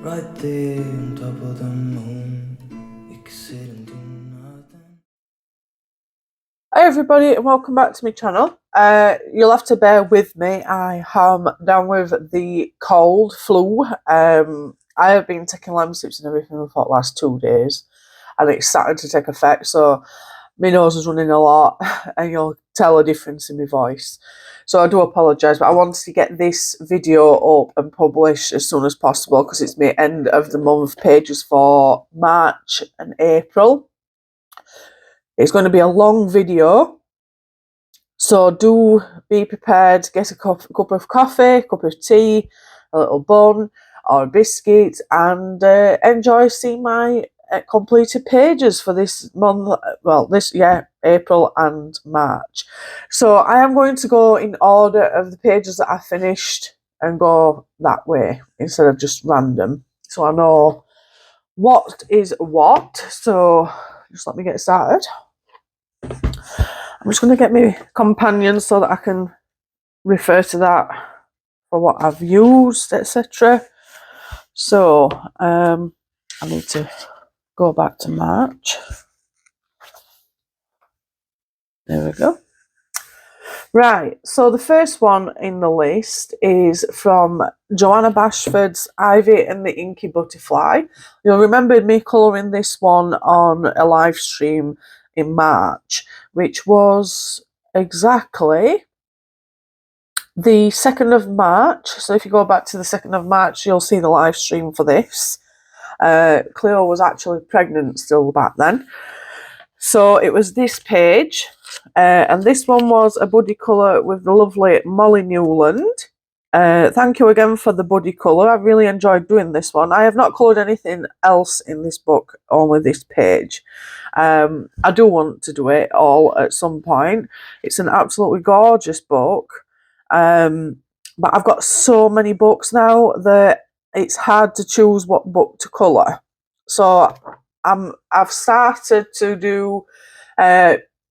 right there on top of the moon. You can sit and do nothing. Hi everybody and welcome back to my channel. You'll have to bear with me. I am down with the cold flu. I have been taking lamb sips and everything for the last 2 days and it's starting to take effect, so my nose is running a lot and you'll tell a difference in my voice. So I do apologise, but I wanted to get this video up and published as soon as possible because it's my end of the month pages for March and April. It's going to be a long video, so do be prepared. Get a cup of coffee, a cup of tea, a little bun or a biscuit, and enjoy seeing my completed pages for this month. Well, April and March. So I am going to go in order of the pages that I finished and go that way instead of just random, so I know what is what. So just let me get started. I'm just going to get my companion so that I can refer to that for what I've used, etc. So I need to go back to March. There we go. Right, so the first one in the list is from Joanna Bashford's Ivy and the Inky Butterfly. You'll remember me colouring this one on a live stream in March, which was exactly the 2nd of March. So if you go back to the 2nd of March, you'll see the live stream for this. Cleo was actually pregnant still back then. So it was this page, and this one was a buddy colour with the lovely Molly Newland. Thank you again for the buddy colour. I really enjoyed doing this one. I have not coloured anything else in this book, only this page. I do want to do it all at some point. It's an absolutely gorgeous book. But I've got so many books now that it's hard to choose what book to colour. So I've started to do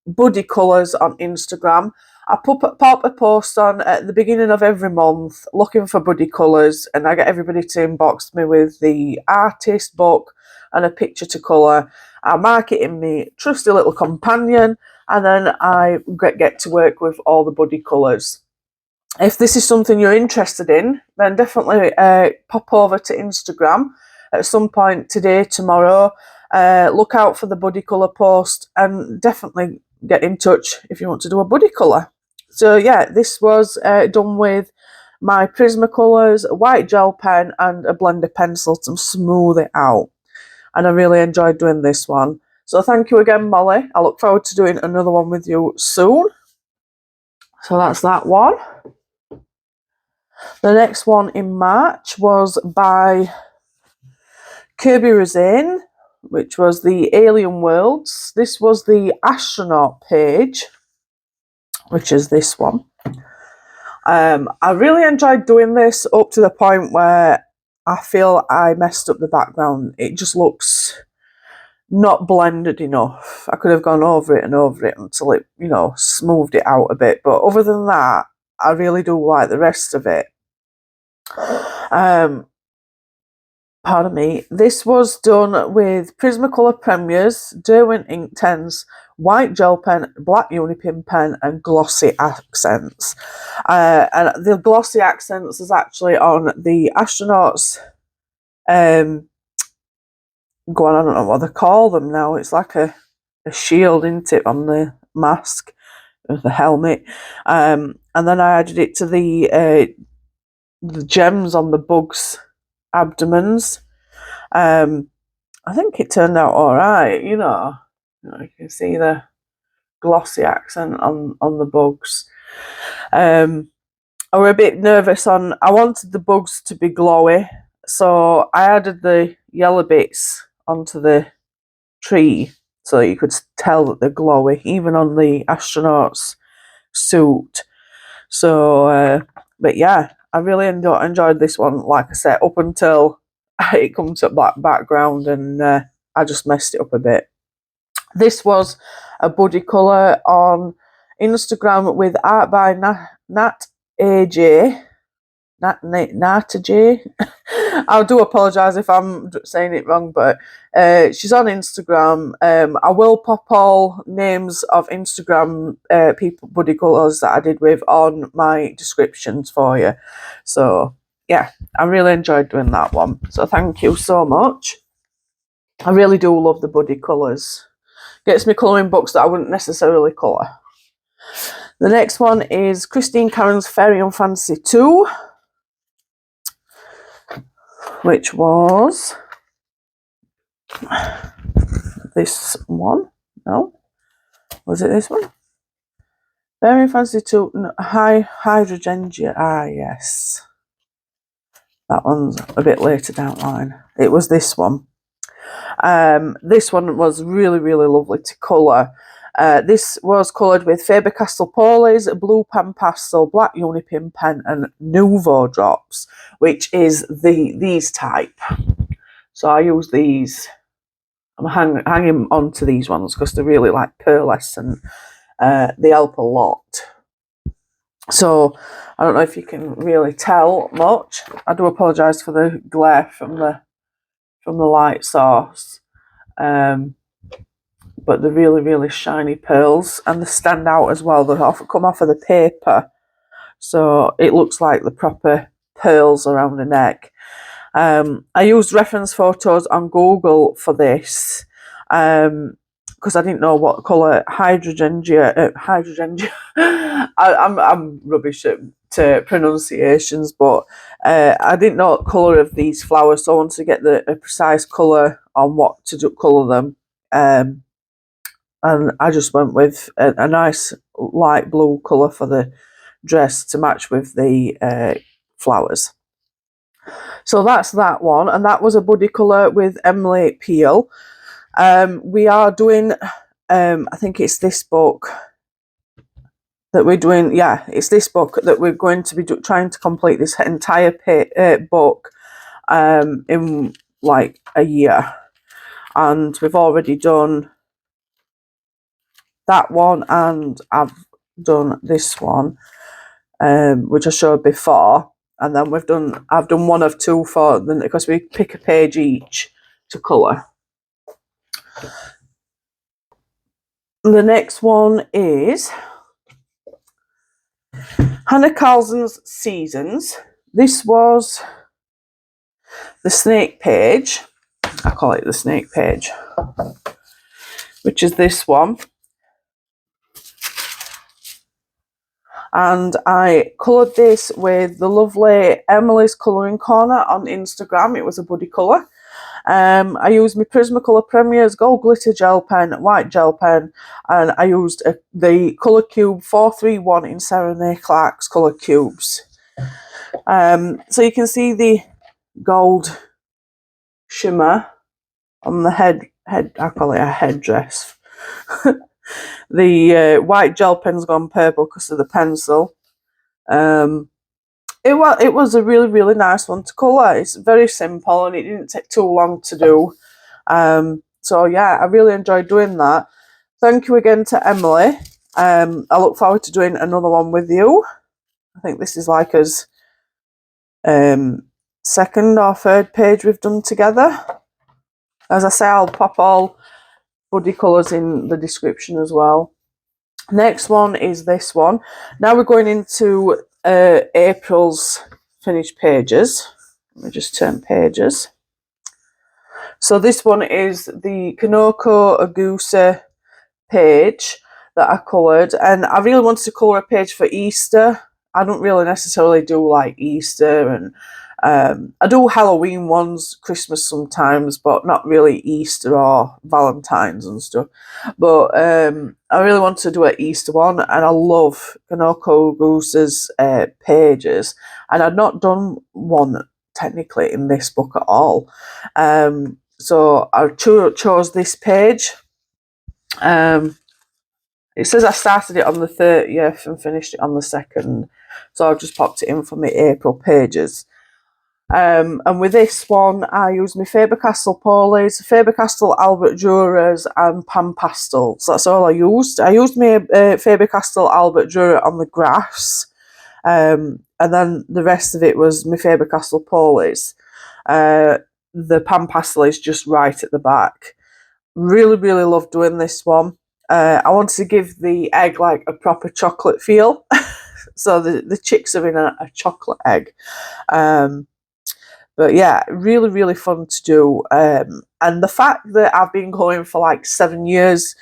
buddy colours on Instagram. I pop a post on at the beginning of every month looking for buddy colours, and I get everybody to inbox me with the artist, book and a picture to colour. I mark it in my trusty little companion, and then I get to work with all the buddy colours. If this is something you're interested in, then definitely pop over to Instagram at some point today, tomorrow. Look out for the buddy colour post and definitely get in touch if you want to do a buddy colour. So yeah, this was done with my Prismacolors, a white gel pen and a blender pencil to smooth it out. And I really enjoyed doing this one. So thank you again, Molly. I look forward to doing another one with you soon. So that's that one. The next one in March was by Kerby, which was the Alien Worlds. This was the astronaut page, which is this one. I really enjoyed doing this up to the point where I feel I messed up the background. It just looks not blended enough. I could have gone over it until it, smoothed it out a bit. But other than that, I really do like the rest of it. Pardon me. This was done with Prismacolor Premiers, Derwent Inktense, white gel pen, black Unipin pen, and glossy accents. And the glossy accents is actually on the astronauts. I don't know what they call them now. It's like a shield, isn't it, on the mask of the helmet. And then I added it to the gems on the bugs' abdomens. I think it turned out all right. You can see the glossy accent on the bugs. I was a bit nervous I wanted the bugs to be glowy, so I added the yellow bits onto the tree so you could tell that they're glowy, even on the astronaut's suit. So, but yeah, I really enjoyed this one, like I said, up until it comes to black background and I just messed it up a bit. This was a buddy colour on Instagram with art by Nat AJ. Cottage. I do apologise if I'm saying it wrong, but she's on Instagram. I will pop all names of Instagram people, buddy colours that I did with on my descriptions for you. So yeah, I really enjoyed doing that one. So thank you so much. I really do love the buddy colours. Gets me colouring books that I wouldn't necessarily colour. The next one is Christine Karen's Fairy and Fantasy 2, which was this one. No, was it this one? Fairy and Fantasy 2, no, Hydrangea. Ah, yes. That one's a bit later down the line. It was this one. This one was really, really lovely to colour. This was coloured with Faber-Castell Polis, Blue Pan Pastel, Black Unipin Pen and Nouveau drops, which is these type. So I use these. I'm hanging on to these ones because they're really like pearlescent. They help a lot. So I don't know if you can really tell much. I do apologise for the glare from the light source. But they're really, really shiny pearls, and they stand out as well. They come off of the paper, so it looks like the proper pearls around the neck. I used reference photos on Google for this because I didn't know what colour hydrangea. I'm rubbish to pronunciations, but I didn't know what colour of these flowers, so I wanted to get a precise colour on what to colour them. And I just went with a nice light blue colour for the dress to match with the flowers. So that's that one, and that was a buddy colour with Emily Peel. We are doing, I think it's this book that we're doing. Yeah, it's this book that we're going to be trying to complete this entire book in like a year, and we've already done that one, and I've done this one, which I showed before, and then I've done one of two for them because we pick a page each to colour. The next one is Hannah Carlson's Seasons. This was the snake page. I call it the snake page, which is this one. And I coloured this with the lovely Emily's Colouring Corner on Instagram. It was a buddy colour. I used my Prismacolor Premier's Gold Glitter Gel Pen, White Gel Pen, and I used the Colour Cube 431 in Sarah Nay Clark's Colour Cubes. So you can see the gold shimmer on the head, I call it a headdress. The white gel pen's gone purple because of the pencil. It was a really, really nice one to colour. It's very simple and it didn't take too long to do. So yeah, I really enjoyed doing that. Thank you again to Emily. I look forward to doing another one with you. I think this is like us second or third page we've done together. As I say, I'll pop all buddy colours in the description as well. Next one is this one. Now we're going into April's finished pages. Let me just turn pages. So this one is the Kanoko Agusa page that I coloured, and I really wanted to colour a page for Easter. I don't really necessarily do like Easter, and I do Halloween ones, Christmas sometimes, but not really Easter or Valentine's and stuff. But I really wanted to do an Easter one, and I love Kanoko Goose's pages, and I'd not done one technically in this book at all. So I chose this page. It says I started it on the 30th and finished it on the 2nd, so I've just popped it in for my April pages. And with this one, I used my Faber-Castell Polis, Faber-Castell Albert Duras and Pan Pastels. That's all I used. I used my Faber-Castell Albert Dura on the grass, And then the rest of it was my Faber-Castell Polies. The pan pastel is just right at the back. Really, really love doing this one. I wanted to give the egg like a proper chocolate feel. So the chicks are in a chocolate egg. But yeah, really, really fun to do. And the fact that I've been going for like 7 years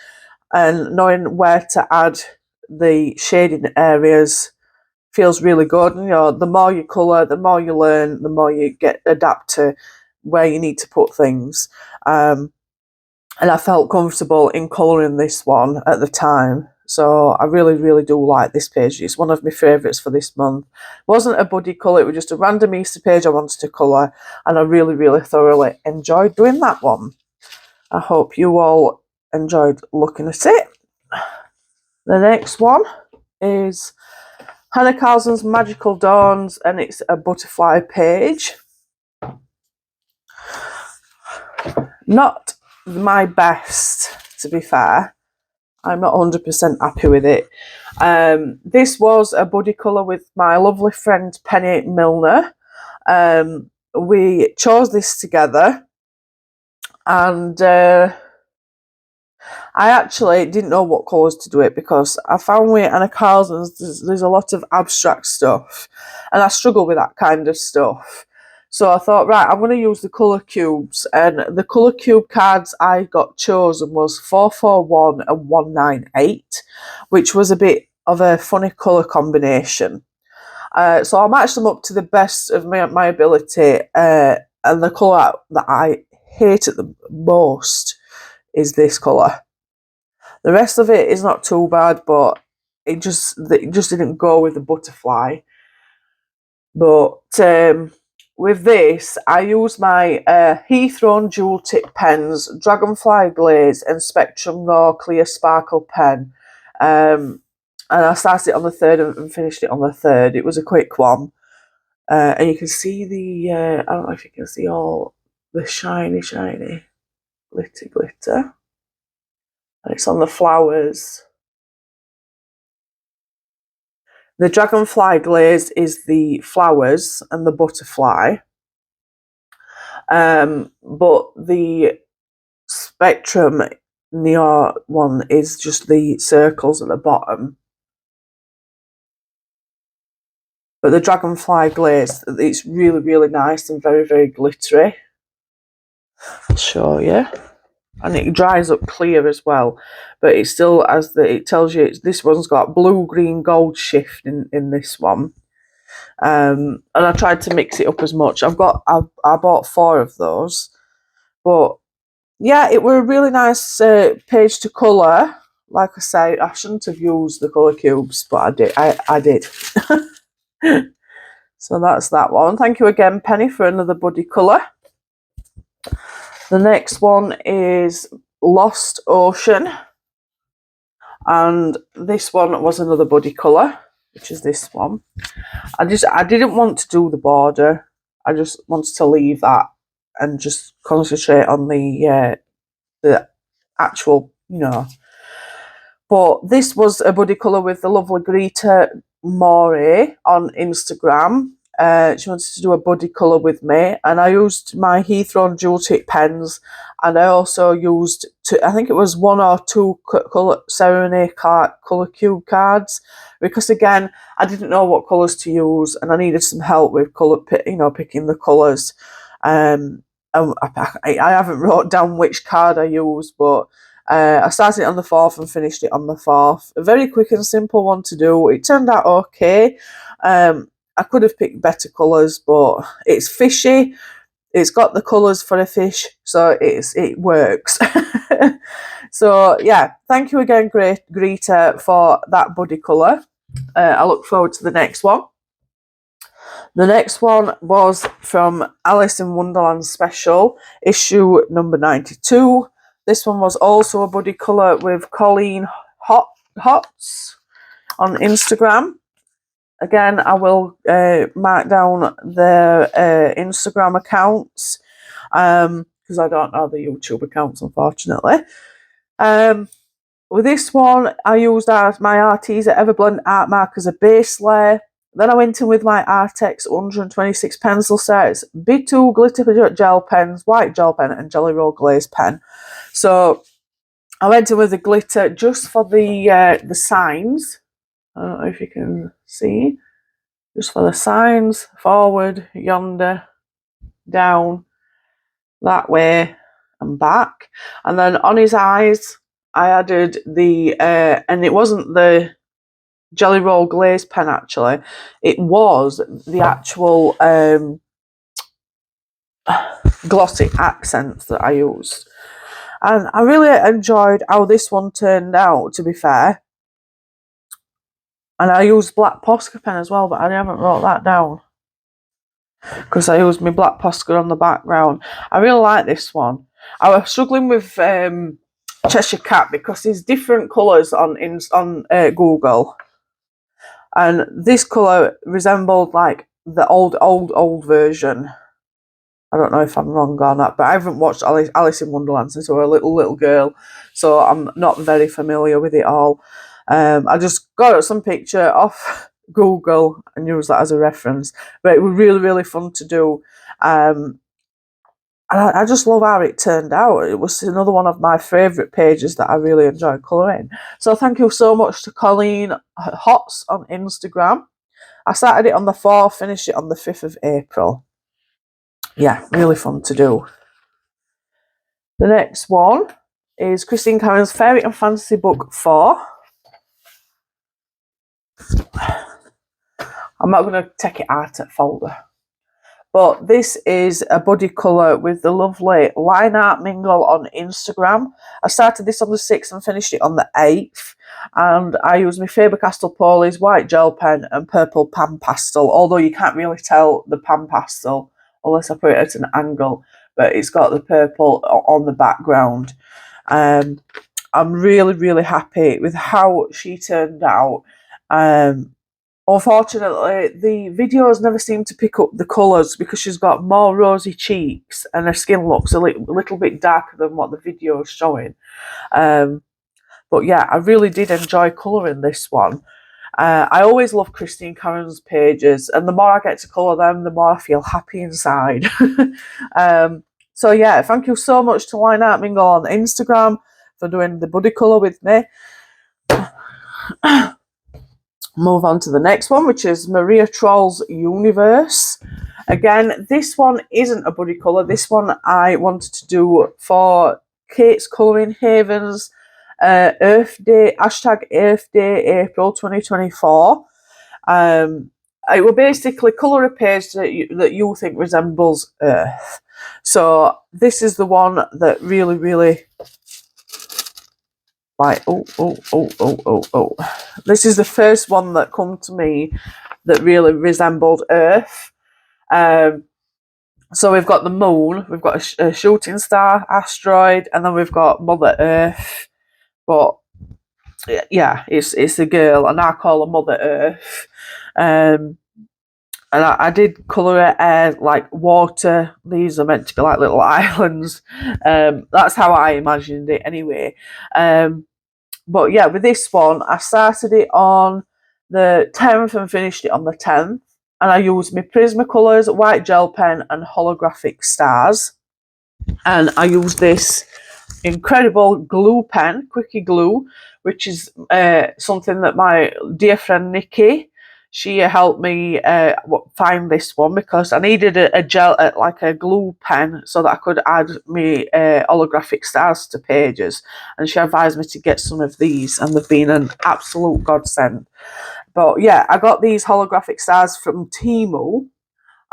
and knowing where to add the shading areas feels really good. You know, the more you colour, the more you learn, the more you adapt to where you need to put things. And I felt comfortable in colouring this one at the time. So I really, really do like this page. It's one of my favourites for this month. It wasn't a buddy colour, it was just a random Easter page I wanted to colour, and I really, really thoroughly enjoyed doing that one. I hope you all enjoyed looking at it. The next one is Hannah Carlson's Magical Dawns, and it's a butterfly page. Not my best, to be fair. I'm not 100% happy with it. This was a buddy colour with my lovely friend Penny Milner. We chose this together, and I actually didn't know what colours to do it, because I found with Anna Carlson's there's a lot of abstract stuff, and I struggle with that kind of stuff. So I thought, right, I'm going to use the colour cubes, and the colour cube cards I got chosen was 441 and 198, which was a bit of a funny colour combination. So I matched them up to the best of my ability, and the colour that I hated the most is this colour. The rest of it is not too bad, but it just didn't go with the butterfly. But with this, I used my Heathrow dual tip pens, Dragonfly Glaze and Spectrum Raw Clear Sparkle pen. And I started it on the 3rd and finished it on the 3rd. It was a quick one. And you can see the, I don't know if you can see all the shiny glitter. And it's on the flowers. The Dragonfly Glaze is the flowers and the butterfly. But the Spectrum Neon one is just the circles at the bottom. But the Dragonfly Glaze, it's really, really nice and very, very glittery. I'll show you. And it dries up clear as well. But it still has it tells you this one's got blue, green, gold shift in this one. And I tried to mix it up as much. I bought 4 of those. But yeah, it were a really nice page to colour. Like I say, I shouldn't have used the colour cubes, but I did. I did. So that's that one. Thank you again, Penny, for another buddy colour. The next one is Lost Ocean. And this one was another buddy colour, which is this one. I didn't want to do the border. I just wanted to leave that and just concentrate on the actual, you know. But this was a buddy colour with the lovely Greta Morey on Instagram. She wanted to do a buddy colour with me, and I used my Heathrow dual tip pens, and I also used I think it was 1 or 2 colour Serenade colour cube cards, because again I didn't know what colours to use, and I needed some help with colour, picking the colours. I haven't wrote down which card I used, but I started it on the 4th and finished it on the 4th. A very quick and simple one to do. It turned out okay. I could have picked better colours, but it's fishy. It's got the colours for a fish, so it works. So yeah, thank you again, Greta, for that buddy colour. I look forward to the next one. The next one was from Alice in Wonderland Special, issue number 92. This one was also a buddy colour with Colleen Hots on Instagram. Again, I will mark down their Instagram accounts, because I don't know the YouTube accounts, unfortunately. With this one, I used my Arteza Everblend art mark as a base layer. Then I went in with my Artex 126 pencil sets, B2 glitter gel pens, white gel pen, and Jelly Roll glaze pen. So I went in with the glitter just for the signs. I don't know if you can see. Just for the signs, forward, yonder, down, that way, and back. And then on his eyes, I added and it wasn't the Jelly Roll glaze pen actually, it was the actual glossy accents that I used. And I really enjoyed how this one turned out, to be fair. And I used black Posca pen as well, but I haven't wrote that down because I used my black Posca on the background. I really like this one. I was struggling with Cheshire Cat because there's different colours on Google, and this colour resembled like the old version. I don't know if I'm wrong on that, but I haven't watched Alice in Wonderland since I was a little girl, so I'm not very familiar with it all. I just got some picture off Google and used that as a reference, but it was really fun to do. And I just love how it turned out. It was another one of my favourite pages that I really enjoyed colouring. So thank you so much to Colleen Hots on Instagram. I started it on the 4th, finished it on the 5th of April. Yeah, really fun to do. The next one is Christine Cameron's Fairy and Fantasy Book 4. I'm not going to take it out of folder. But this is a buddy colour with the lovely Line Art Mingle on Instagram. I started this on the 6th and finished it on the 8th. And I used my Faber-Castell Poli's white gel pen and purple pan pastel, although you can't really tell the pan pastel unless I put it at an angle. But it's got the purple on the background. I'm really happy with how she turned out. Unfortunately, the videos never seem to pick up the colours because she's got more rosy cheeks and her skin looks a little bit darker than what the video is showing. But yeah, I really did enjoy colouring this one. I always love Christine Cameron's pages, and the more I get to colour them, the more I feel happy inside. So yeah, thank you so much to Line Art Mingle on Instagram for doing the buddy colour with me. Move on to the next one, which is Maria Troll's Universe. Again, this one isn't a buddy colour. This one I wanted to do for Kate's Colouring Haven's Earth Day, hashtag Earth Day April 2024. It will basically colour a page that you think resembles Earth. So this is the one that really like, oh. This is the first one that come to me that really resembled Earth. So we've got the moon, we've got a shooting star, asteroid, and then we've got Mother Earth. But yeah, it's a girl, and I call her Mother Earth. And I did colour it like water. These are meant to be like little islands. That's how I imagined it anyway. But yeah, with this one, I started it on the 10th and finished it on the 10th. And I used my Prismacolors, white gel pen, and holographic stars. And I used this incredible glue pen, Quickie Glue, which is something that my dear friend Nikki, she helped me find this one because I needed a gel, like a glue pen, so that I could add me holographic stars to pages. And she advised me to get some of these, and they've been an absolute godsend. But yeah, I got these holographic stars from Temu,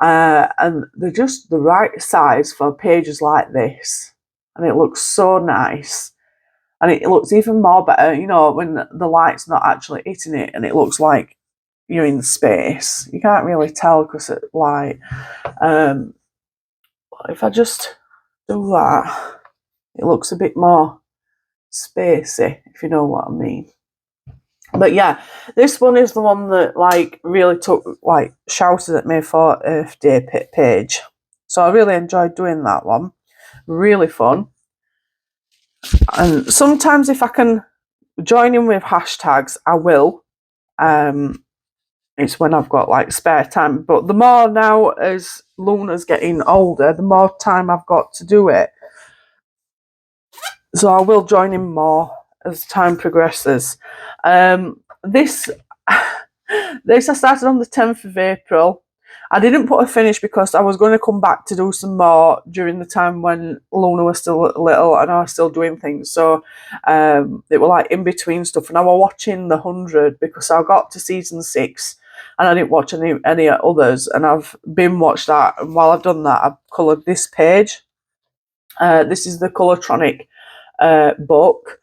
and they're just the right size for pages like this. And it looks so nice. And it looks even more better, you know, when the light's not actually hitting it and it looks like you're in space. You can't really tell because it's light. If I just do that, it looks a bit more spacey, if you know what I mean. But yeah, this one is the one that like really shouted at me for Earth Day page. So I really enjoyed doing that one. Really fun. And sometimes if I can join in with hashtags, I will. it's when I've got like spare time. But the more now as Luna's getting older, the more time I've got to do it. So I will join in more as time progresses. This this I started on the 10th of April. I didn't put a finish because I was going to come back to do some more during the time when Luna was still little and I was still doing things. So it was like in between stuff. And I was watching the 100 because I got to season 6 and I didn't watch any others. And I've been watched that. And while I've done that, I've coloured this page. This is the Colortronic book.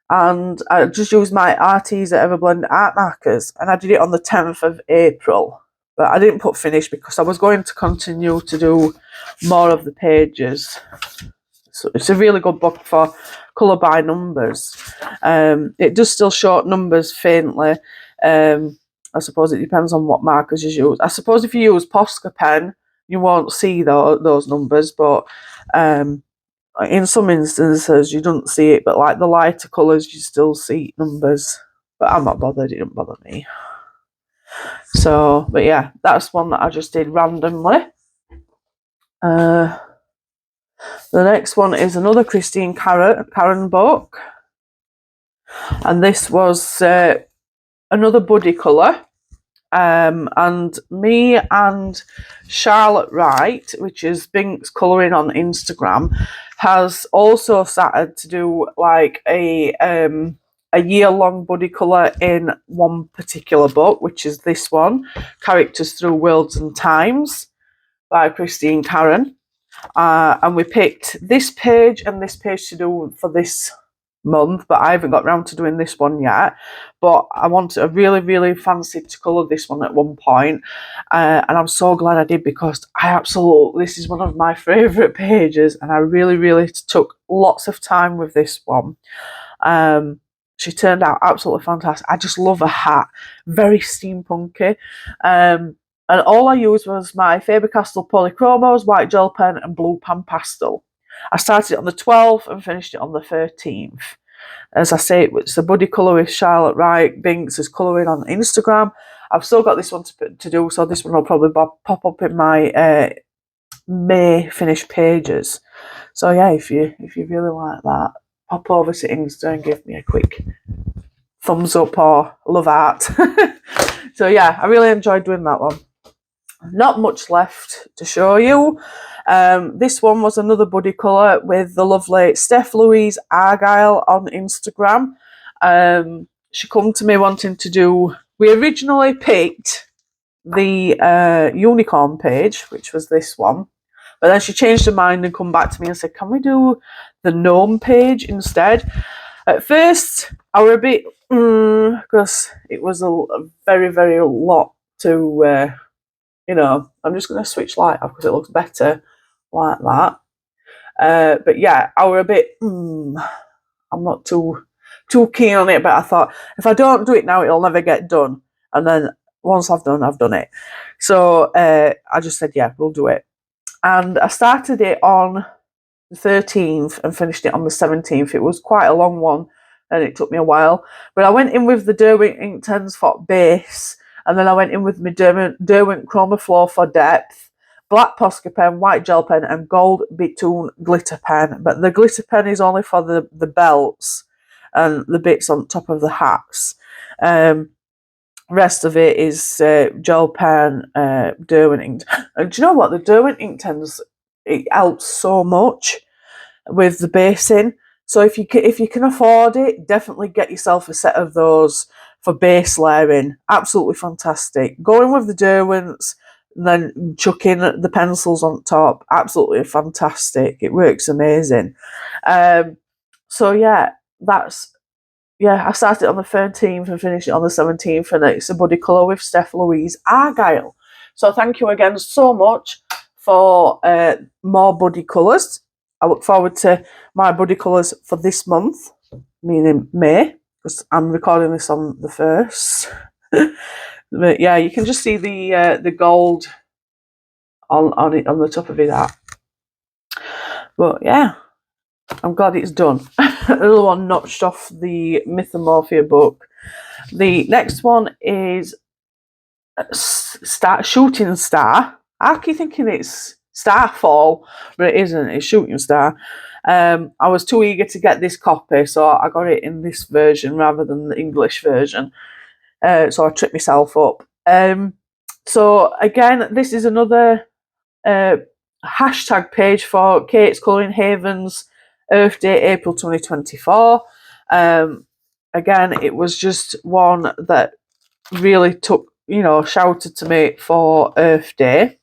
And I just used my Arteza Everblend art markers and I did it on the 10th of April. But I didn't put finish because I was going to continue to do more of the pages. So it's a really good book for colour by numbers. It does still show numbers faintly. I suppose it depends on what markers you use. I suppose if you use Posca pen, you won't see those numbers, but in some instances you don't see it, but like the lighter colours you still see numbers. But I'm not bothered, it didn't bother me. So, but yeah, that's one that I just did randomly. The next one is another Christine Karen book. And this was another buddy colour. And me and Charlotte Wright, which is Bink's Colouring on Instagram, has also started to do like a year-long buddy colour in one particular book, which is this one, Characters Through Worlds and Times by Christine Karen. And we picked this page and this page to do for this month, but I haven't got round to doing this one yet. But I really fancied to colour this one at one point, and I'm so glad I did because this is one of my favourite pages, and I really took lots of time with this one. She turned out absolutely fantastic. I just love a hat, very steampunky. And all I used was my Faber-Castell Polychromos, white gel pen and blue pan pastel. I started it on the 12th and finished it on the 13th. As I say, it's a buddy colour with Charlotte Wright. Binks is colouring on Instagram. I've still got this one to do, so this one will probably pop up in my May finished pages. So yeah, if you really like that, pop over to Insta and give me a quick thumbs up or love art. So yeah, I really enjoyed doing that one. Not much left to show you. This one was another buddy colour with the lovely Steph Louise Argyle on Instagram. She come to me wanting to do... We originally picked the unicorn page, which was this one. But then she changed her mind and come back to me and said, can we do the gnome page instead? At first, I was a bit... because it was a very lot to... I'm just going to switch light off because it looks better like that. But yeah, I was a bit, I'm not too keen on it, but I thought, if I don't do it now, it'll never get done. And then once I've done it. So I just said, yeah, we'll do it. And I started it on the 13th and finished it on the 17th. It was quite a long one and it took me a while. But I went in with the Derwent Inktense for base. And then I went in with my Derwent Chroma Flow for depth, black Posca pen, white gel pen, and gold Bitoon glitter pen. But the glitter pen is only for the belts and the bits on top of the hats. Rest of it is gel pen, Derwent ink. And do you know what? The Derwent Inktense, it helps so much with the basing. So if you can afford it, definitely get yourself a set of those for base layering. Absolutely fantastic. Going with the Derwents and then chucking the pencils on top. Absolutely fantastic. It works amazing. So yeah, I started on the 13th and finished it on the 17th, and it's a buddy colour with Steph Louise Argyle. So thank you again so much for more buddy colours. I look forward to my buddy colours for this month, meaning May, because I'm recording this on the 1st. But yeah, you can just see the gold on it on the top of it. That. But yeah, I'm glad it's done. Another one notched off the Mythomorphia book. The next one is shooting star. I keep thinking it's Starfall, but it isn't. It's Shooting Star. I was too eager to get this copy, so I got it in this version rather than the English version. So I tripped myself up. So again, this is another hashtag page for Kate's Colouring Haven's Earth Day, April 2024. Again, it was just one that really took, shouted to me for Earth Day.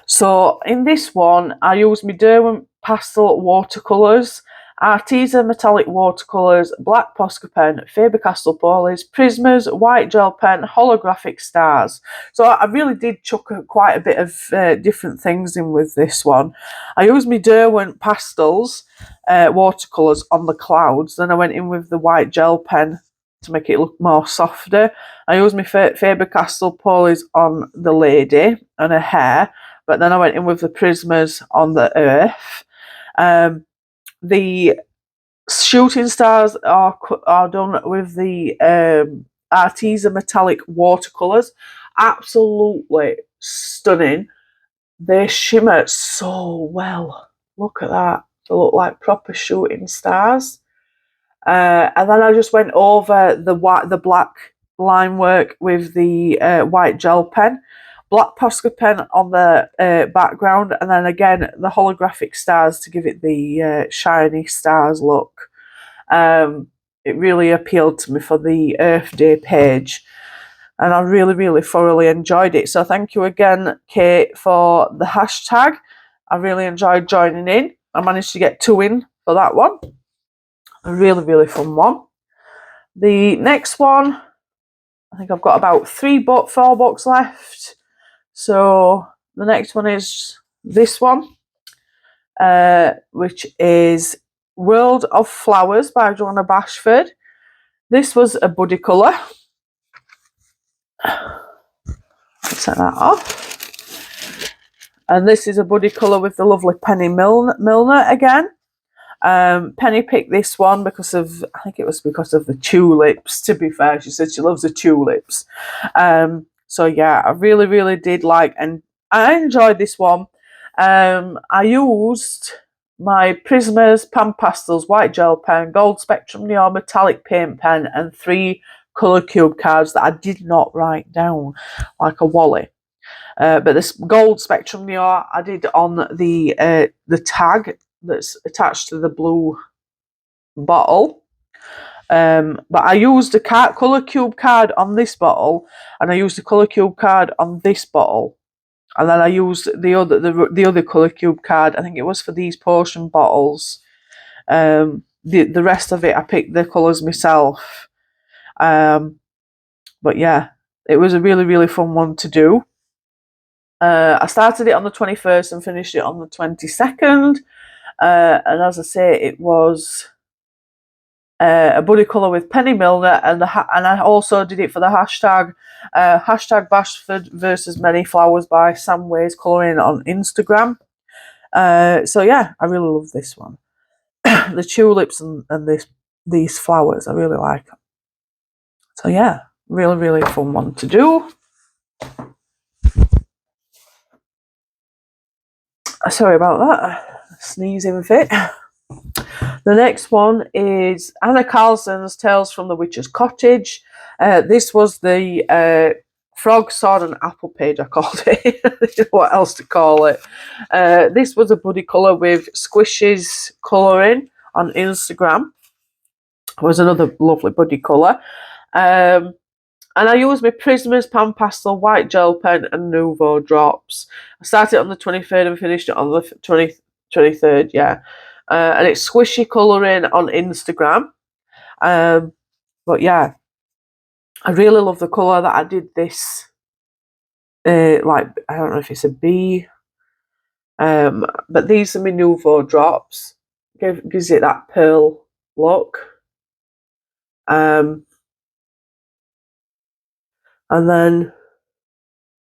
So in this one, I used my Derwent pastel watercolours, Arteza metallic watercolours, black Posca pen, Faber-Castell Polis, Prismas, white gel pen, holographic stars. So I really did chuck quite a bit of different things in with this one. I used my Derwent pastels, watercolours on the clouds. Then I went in with the white gel pen to make it look more softer. I used my Faber-Castell Polis on the lady and her hair. But then I went in with the Prismas on the earth. The shooting stars are done with the Arteza metallic watercolours. Absolutely stunning. They shimmer so well. Look at that. They look like proper shooting stars. And then I just went over the black line work with the white gel pen. Black Posca pen on the background, and then again the holographic stars to give it the shiny stars look. It really appealed to me for the Earth Day page, and I really, really thoroughly enjoyed it. So thank you again, Kate, for the hashtag. I really enjoyed joining in. I managed to get 2 in for that one. A really, really fun one. The next one, I think I've got about 4 books left. So the next one is this one, which is World of Flowers by Joanna Bashford. This was a buddy colour. Set that off. And this is a buddy colour with the lovely Penny Milner again. Penny picked this one because of, I think it was because of the tulips, to be fair. She said she loves the tulips. So yeah, I really, really did like, and I enjoyed this one. I used my Prismas, Pan Pastels, white gel pen, gold Spectrum Neon metallic paint pen, and 3 colour cube cards that I did not write down, like a Wally. But this gold Spectrum Neon I did on the tag that's attached to the blue bottle. But I used a colour cube card on this bottle, and I used a colour cube card on this bottle, and then I used the other colour cube card. I think it was for these potion bottles. The rest of it I picked the colours myself. But yeah, it was a really, really fun one to do. I started it on the 21st and finished it on the 22nd. And as I say, it was a buddy colour with Penny Milner, and I also did it for the hashtag Bashford versus Many Flowers by Sam Ways Colouring on Instagram. So yeah, I really love this one. The tulips and these flowers, I really like them. So yeah, really, really fun one to do. Sorry about that, sneezing fit. The next one is Anna Carlson's Tales from the Witch's Cottage. This was the frog, sword and apple page, I called it. What else to call it? This was a buddy colour with Squishes Colouring on Instagram. It was another lovely buddy colour. And I used my Prismas, Pan Pastel, white gel pen and Nouveau drops. I started on the 23rd and finished it on the 23rd, yeah. And it's Squishy Colouring on Instagram. But yeah, I really love the colour that I did this. Like, I don't know if it's a bee. But these are my Nouveau drops. Gives it that pearl look. And then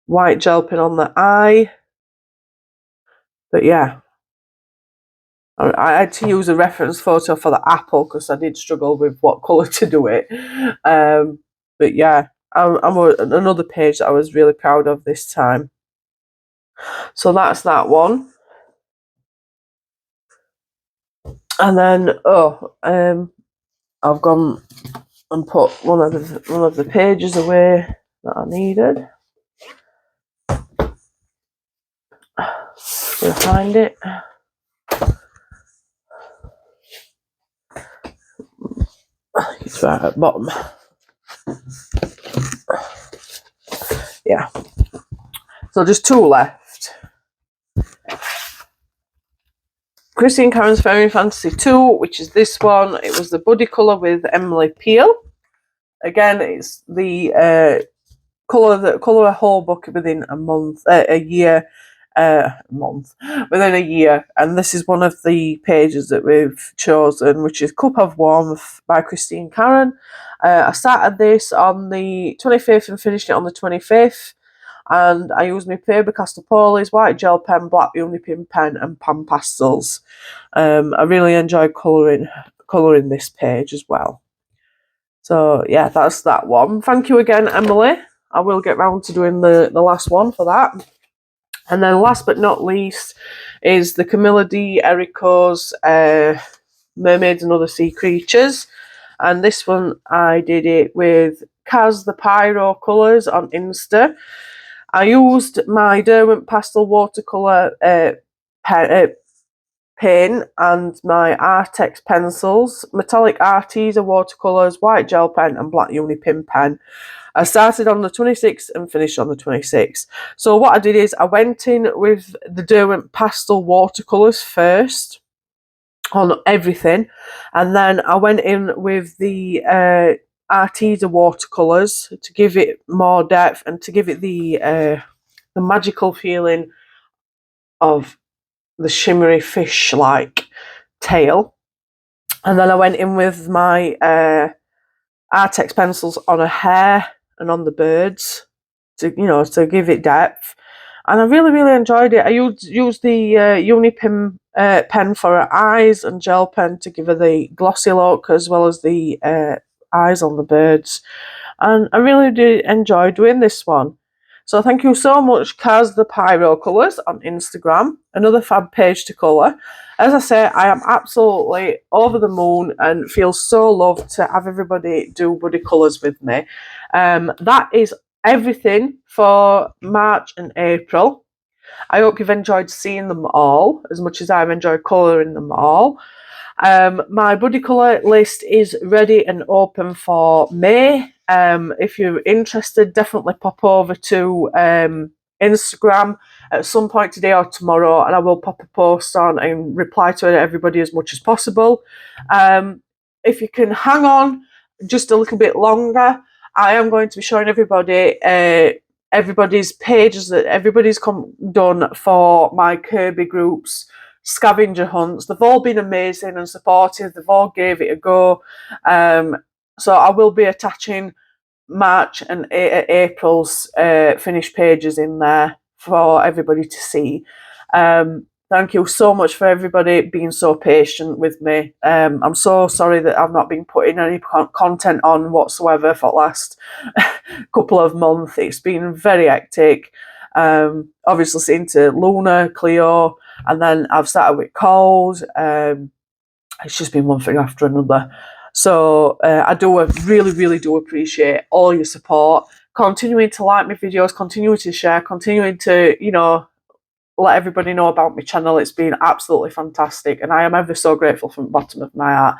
white gel pen on the eye. But yeah, I had to use a reference photo for the apple because I did struggle with what colour to do it. But yeah, another page that I was really proud of this time. So that's that one. And then I've gone and put one of the pages away that I needed. We'll find it. It's right at the bottom. Yeah. So just two left. Christine Karen's Fairy Fantasy 2, which is this one. It was the Buddy Colour with Emily Peel. Again, it's the colour a whole book within a year, within a year. And this is one of the pages that we've chosen, which is Cup of Warmth by Christine Karen. I started this on the 25th and finished it on the 25th. And I used my Faber-Castell Polies, white gel pen, black Unipin pen, and pan pastels. I really enjoyed colouring this page as well. So yeah, that's that one. Thank you again, Emily. I will get round to doing the last one for that. And then last but not least is the Camilla D. Erico's Mermaids and Other Sea Creatures. And this one I did it with Kaz the Pyro Colours on Insta. I used my Derwent Pastel Watercolour pen and my Artex pencils, metallic Arteza watercolours, white gel pen and black Unipin pen. I started on the 26th and finished on the 26th. So what I did is I went in with the Derwent Pastel watercolours first on everything, and then I went in with the Arteza watercolours to give it more depth and to give it the magical feeling of the shimmery fish-like tail. And then I went in with my Artex pencils on her hair and on the birds to give it depth. And I really, really enjoyed it. I used the Unipin pen for her eyes and gel pen to give her the glossy look as well as the eyes on the birds. And I really did enjoy doing this one. So thank you so much, Kaz the Pyro Colours on Instagram. Another fab page to colour. As I say, I am absolutely over the moon and feel so loved to have everybody do Buddy Colours with me. That is everything for March and April. I hope you've enjoyed seeing them all as much as I've enjoyed colouring them all. My Buddy Colour list is ready and open for May. If you're interested, definitely pop over to Instagram at some point today or tomorrow, and I will pop a post on and reply to everybody as much as possible. If you can hang on just a little bit longer, I am going to be showing everybody everybody's pages that everybody's done for my Kerby groups scavenger hunts. They've all been amazing and supportive. They've all gave it a go. So I will be attaching March and April's finished pages in there for everybody to see. Thank you so much for everybody being so patient with me. I'm so sorry that I've not been putting any content on whatsoever for the last couple of months. It's been very hectic. Obviously seeing to Luna, Cleo, and then I've started with Cold. It's just been one thing after another. So I really, really do appreciate all your support. Continuing to like my videos, continuing to share, continuing to, let everybody know about my channel. It's been absolutely fantastic, and I am ever so grateful from the bottom of my heart.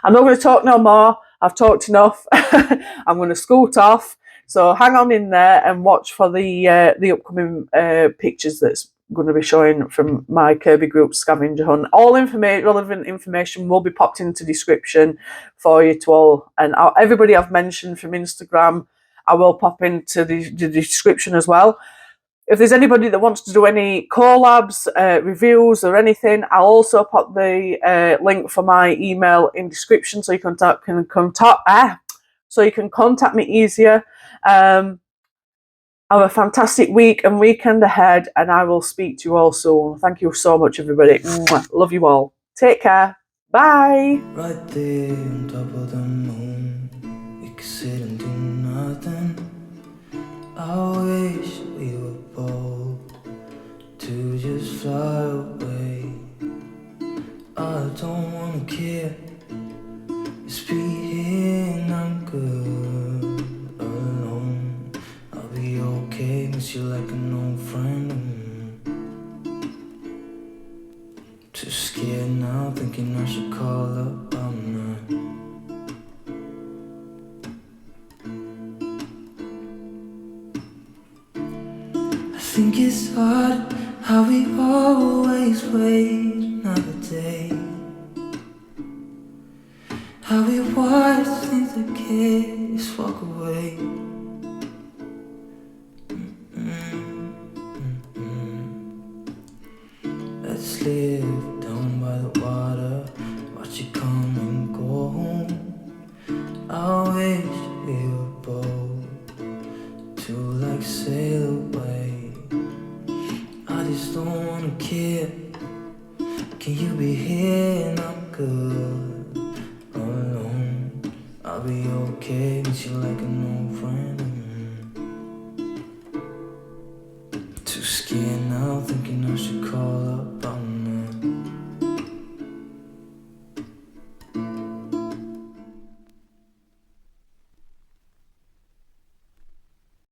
I'm not going to talk no more. I've talked enough. I'm going to scoot off. So hang on in there and watch for the upcoming pictures that's going to be showing from my Kerby group scavenger hunt. All relevant information will be popped into description for you to all, and everybody I've mentioned from Instagram, I will pop into the description as well. If there's anybody that wants to do any collabs, reviews or anything, I'll also pop the link for my email in description so you can contact me easier. Have a fantastic week and weekend ahead, and I will speak to you all soon. Thank you so much, everybody. Love you all. Take care. Bye. Right there on top of the moon, we could sit and do nothing. I wish we were bold to just fly away. I don't wanna care, just be here and I'm good alone. I'll be okay, miss you like an old friend. Too scared now, thinking I should call up all night. I think it's hard how we always wait another day, how we watch things that can't just walk away. Let's live down by the water, watch it come and go home. I wish we were bold to like sail away. I just don't wanna care. Can you be here and I'm good alone? I'll be okay, miss you like an old friend. Too scared now, thinking I should call up